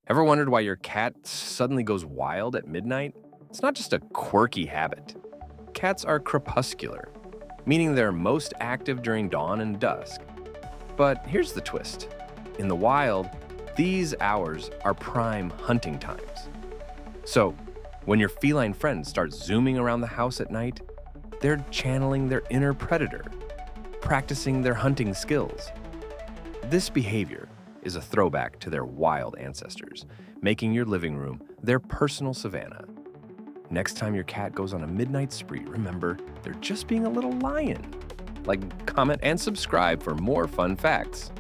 Ever wondered why your cat suddenly goes wild at midnight? It's not just a quirky habit. Cats are crepuscular, meaning they're most active during dawn and dusk. But here's the twist. In the wild, these hours are prime hunting times. So, when your feline friends start zooming around the house at night, they're channeling their inner predator, practicing their hunting skills. This behavior is a throwback to their wild ancestors, making your living room their personal savanna. Next time your cat goes on a midnight spree, remember, they're just being a little lion. Like, comment, and subscribe for more fun facts.